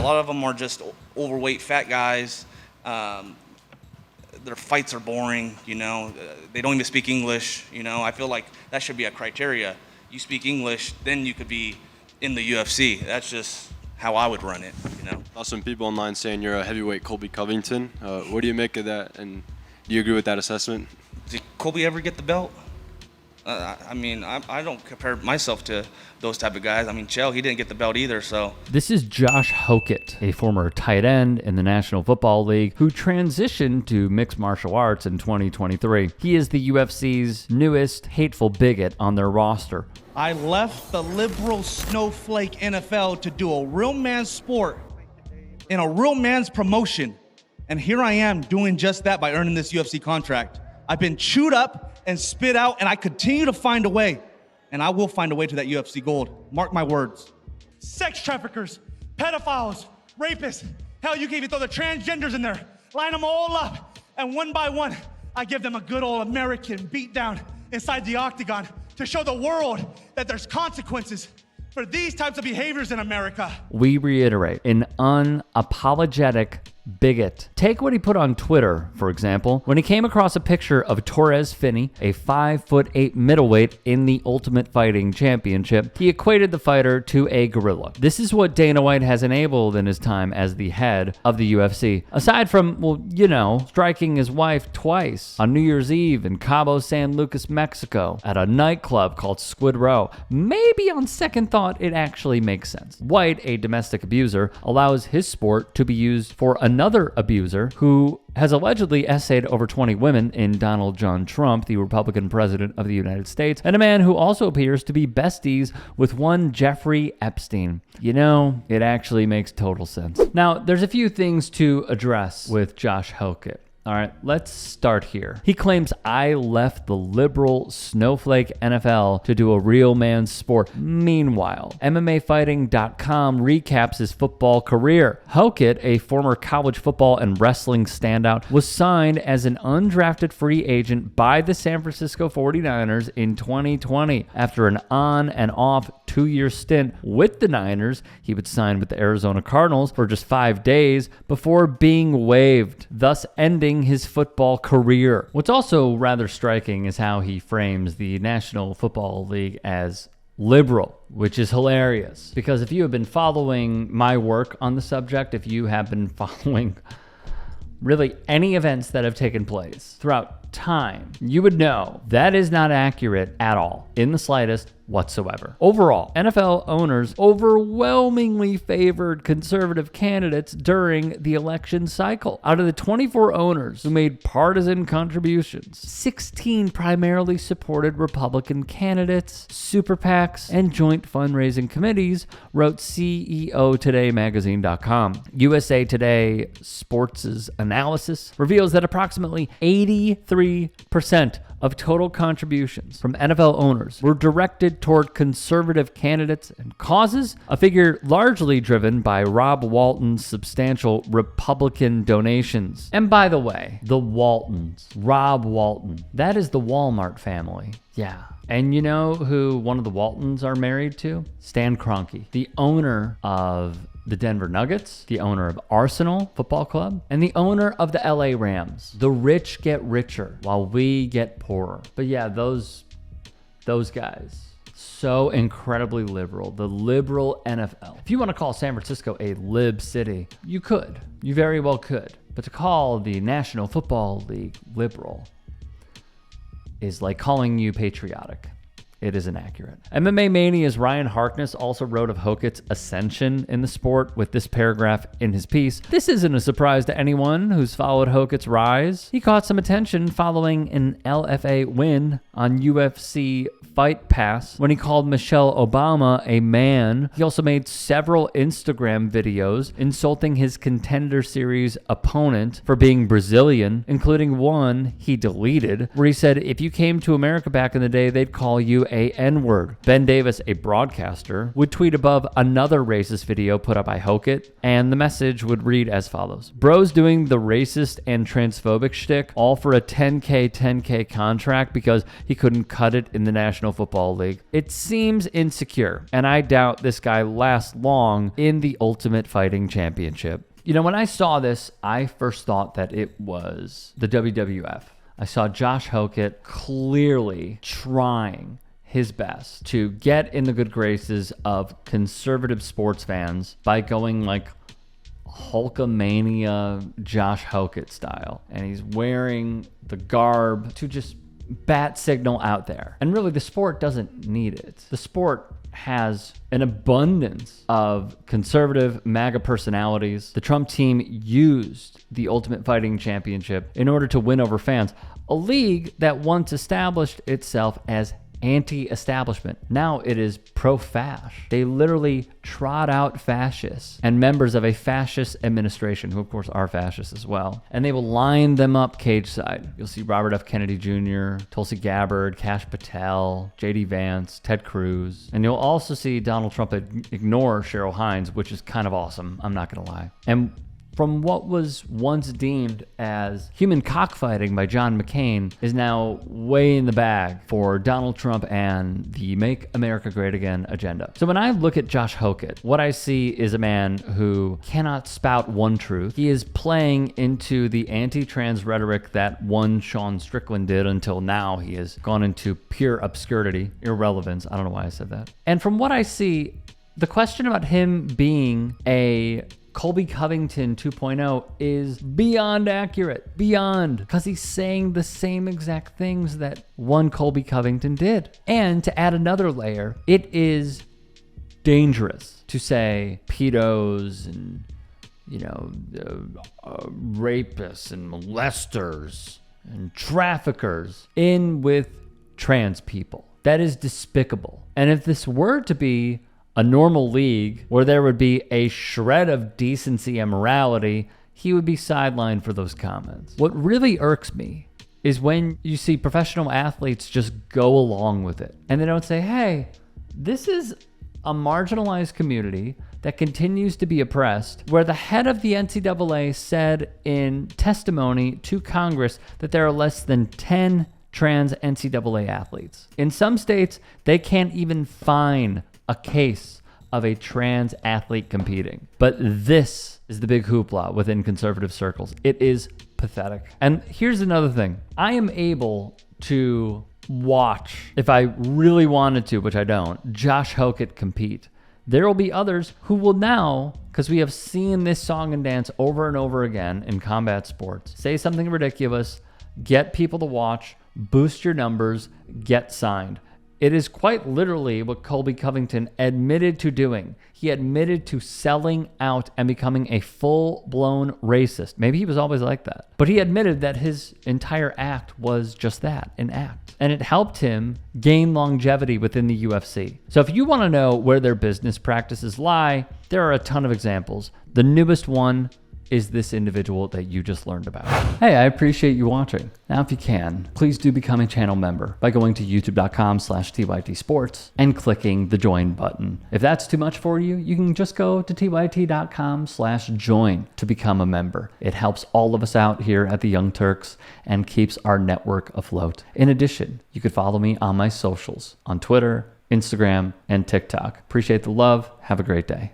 lot of them are just overweight, fat guys. Their fights are boring, they don't even speak English, I feel like that should be a criteria. You speak English, then you could be in the UFC. That's just how I would run it, Saw some people online saying you're a heavyweight Colby Covington. What do you make of that, and do you agree with that assessment? Did Colby ever get the belt? I don't compare myself to those type of guys. Chael, he didn't get the belt either, so. This is Josh Hokit, a former tight end in the National Football League who transitioned to mixed martial arts in 2023. He is the UFC's newest hateful bigot on their roster. I left the liberal snowflake NFL to do a real man's sport in a real man's promotion. And here I am doing just that by earning this UFC contract. I've been chewed up and spit out, and I continue to find a way. And I will find a way to that UFC gold. Mark my words. Sex traffickers, pedophiles, rapists. Hell, you can even throw the transgenders in there. Line them all up. And one by one, I give them a good old American beatdown inside the octagon to show the world that there's consequences for these types of behaviors in America. We reiterate, an unapologetic bigot. Take what he put on Twitter, for example, when he came across a picture of Torres Finney, a 5'8" middleweight in the Ultimate Fighting Championship. He equated the fighter to a gorilla. This is what Dana White has enabled in his time as the head of the UFC. Aside from, striking his wife twice on New Year's Eve in Cabo San Lucas, Mexico, at a nightclub called Squid Row. Maybe on second thought, it actually makes sense. White, a domestic abuser, allows his sport to be used for another abuser who has allegedly essayed over 20 women in Donald John Trump, the Republican president of the United States, and a man who also appears to be besties with one Jeffrey Epstein. It actually makes total sense. Now, there's a few things to address with Josh Hokit. All right, let's start here. He claims, I left the liberal snowflake NFL to do a real man's sport. Meanwhile, MMAfighting.com recaps his football career. Hokit, a former college football and wrestling standout, was signed as an undrafted free agent by the San Francisco 49ers in 2020. After an on and off 2-year stint with the Niners, he would sign with the Arizona Cardinals for just 5 days before being waived, thus ending his football career. What's also rather striking is how he frames the National Football League as liberal, which is hilarious. Because if you have been following my work on the subject, if you have been following really any events that have taken place throughout time, you would know that is not accurate at all, in the slightest whatsoever. Overall, NFL owners overwhelmingly favored conservative candidates during the election cycle. Out of the 24 owners who made partisan contributions, 16 primarily supported Republican candidates, super PACs, and joint fundraising committees, wrote CEOTodayMagazine.com. USA Today Sports' analysis reveals that approximately 83% of total contributions from NFL owners were directed toward conservative candidates and causes, a figure largely driven by Rob Walton's substantial Republican donations. And by the way, the Waltons, Rob Walton, that is the Walmart family. Yeah. And you know who one of the Waltons are married to? Stan Kroenke, the owner of the Denver Nuggets, the owner of Arsenal Football Club, and the owner of the LA Rams. The rich get richer while we get poorer. But yeah, those guys, so incredibly liberal. The liberal NFL. If you want to call San Francisco a lib city, you could. You very well could. But to call the National Football League liberal is like calling you patriotic. It is inaccurate. MMA Mania's Ryan Harkness also wrote of Hokit's ascension in the sport with this paragraph in his piece. This isn't a surprise to anyone who's followed Hokit's rise. He caught some attention following an LFA win on UFC Fight Pass when he called Michelle Obama a man. He also made several Instagram videos insulting his Contender Series opponent for being Brazilian, including one he deleted where he said, if you came to America back in the day, they'd call you a N-word. Ben Davis, a broadcaster, would tweet above another racist video put up by Hokit, and the message would read as follows. Bro's doing the racist and transphobic shtick all for a 10K contract because he couldn't cut it in the National Football League. It seems insecure, and I doubt this guy lasts long in the Ultimate Fighting Championship. You know, when I saw this, I first thought that it was the WWF. I saw Josh Hokit clearly trying his best to get in the good graces of conservative sports fans by going like Hulkamania Josh Hokit style. And he's wearing the garb to just bat signal out there. And really, the sport doesn't need it. The sport has an abundance of conservative MAGA personalities. The Trump team used the Ultimate Fighting Championship in order to win over fans. A league that once established itself as anti-establishment. Now it is pro-fash. They literally trot out fascists and members of a fascist administration, who of course are fascists as well. And they will line them up cage side. You'll see Robert F. Kennedy Jr., Tulsi Gabbard, Kash Patel, J.D. Vance, Ted Cruz. And you'll also see Donald Trump ignore Cheryl Hines, which is kind of awesome. I'm not going to lie. And from what was once deemed as human cockfighting by John McCain is now way in the bag for Donald Trump and the Make America Great Again agenda. So when I look at Josh Hokit, what I see is a man who cannot spout one truth. He is playing into the anti-trans rhetoric that one Sean Strickland did until now. He has gone into pure obscurity, irrelevance. I don't know why I said that. And from what I see, the question about him being a Colby Covington 2.0 is beyond accurate, beyond, because he's saying the same exact things that one Colby Covington did. And to add another layer, it is dangerous to say pedos and, rapists and molesters and traffickers in with trans people. That is despicable. And if this were to be a normal league where there would be a shred of decency and morality, he would be sidelined for those comments. What really irks me is when you see professional athletes just go along with it and they don't say, hey, this is a marginalized community that continues to be oppressed, where the head of the NCAA said in testimony to Congress that there are less than 10 trans NCAA athletes. In some states, they can't even find a case of a trans athlete competing. But this is the big hoopla within conservative circles. It is pathetic. And here's another thing. I am able to watch, if I really wanted to, which I don't, Josh Hokit compete. There will be others who will now, because we have seen this song and dance over and over again in combat sports, say something ridiculous, get people to watch, boost your numbers, get signed. It is quite literally what Colby Covington admitted to doing. He admitted to selling out and becoming a full-blown racist. Maybe he was always like that. But he admitted that his entire act was just that, an act. And it helped him gain longevity within the UFC. So if you want to know where their business practices lie, there are a ton of examples. The newest one is this individual that you just learned about. Hey, I appreciate you watching. Now, if you can, please do become a channel member by going to youtube.com/TYTsports and clicking the join button. If that's too much for you, you can just go to tyt.com/join to become a member. It helps all of us out here at the Young Turks and keeps our network afloat. In addition, you could follow me on my socials on Twitter, Instagram, and TikTok. Appreciate the love. Have a great day.